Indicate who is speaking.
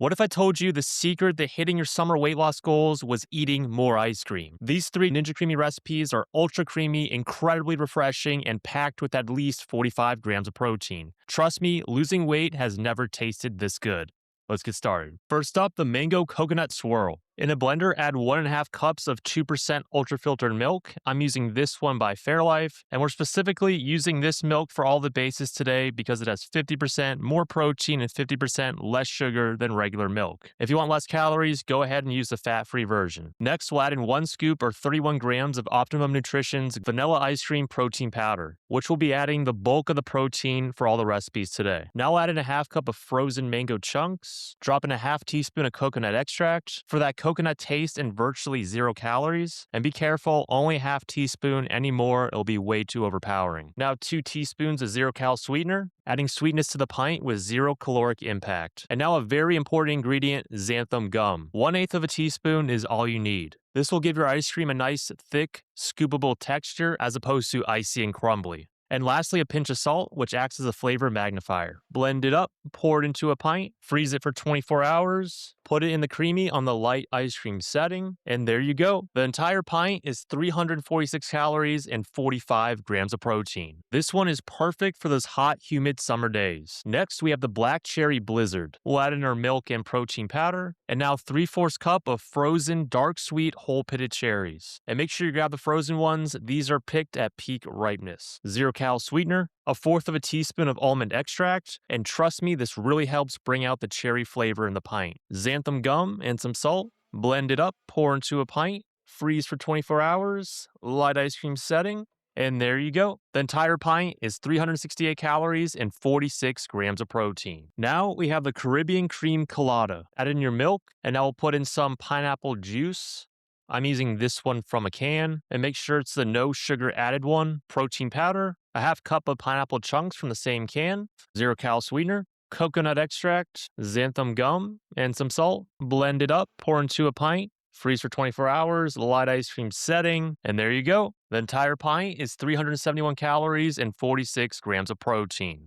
Speaker 1: What if I told you the secret to hitting your summer weight loss goals was eating more ice cream? These three Ninja Creami recipes are ultra creamy, incredibly refreshing, and packed with at least 45 grams of protein. Trust me, losing weight has never tasted this good. Let's get started. First up, the Mango Coconut Swirl. In a blender, add 1.5 cups of 2% ultra-filtered milk. I'm using this one by Fairlife, and we're specifically using this milk for all the bases today because it has 50% more protein and 50% less sugar than regular milk. If you want less calories, go ahead and use the fat-free version. Next, we'll add in 1 scoop or 31 grams of Optimum Nutrition's vanilla ice cream protein powder, which will be adding the bulk of the protein for all the recipes today. Now I'll add in a half cup of frozen mango chunks, drop in a half teaspoon of coconut extract. For that coconut taste and virtually 0 calories. And be careful, only a half teaspoon. Any more, it'll be way too overpowering. Now 2 teaspoons of 0 cal sweetener, adding sweetness to the pint with 0 caloric impact. And now a very important ingredient, xanthan gum. 1/8 of a teaspoon is all you need. This will give your ice cream a nice, thick, scoopable texture as opposed to icy and crumbly. And lastly, a pinch of salt, which acts as a flavor magnifier. Blend it up, pour it into a pint, freeze it for 24 hours, put it in the Creami on the light ice cream setting, and there you go. The entire pint is 346 calories and 45 grams of protein. This one is perfect for those hot, humid summer days. Next, we have the Black Cherry Blizzard. We'll add in our milk and protein powder, and now 3/4 cup of frozen, dark sweet, whole pitted cherries. And make sure you grab the frozen ones. These are picked at peak ripeness. 0 cal sweetener, 1/4 of a teaspoon of almond extract, and trust me, this really helps bring out the cherry flavor in the pint. Xanthan gum and some salt, blend it up, pour into a pint, freeze for 24 hours, light ice cream setting, and there you go. The entire pint is 368 calories and 46 grams of protein. Now we have the Caribbean Cream Colada. Add in your milk, and now we'll put in some pineapple juice. I'm using this one from a can, and make sure it's the no sugar added one. Protein powder, a half cup of pineapple chunks from the same can, 0 cal sweetener, coconut extract, xanthan gum, and some salt. Blend it up, pour into a pint, freeze for 24 hours, light ice cream setting, and there you go. The entire pint is 371 calories and 46 grams of protein.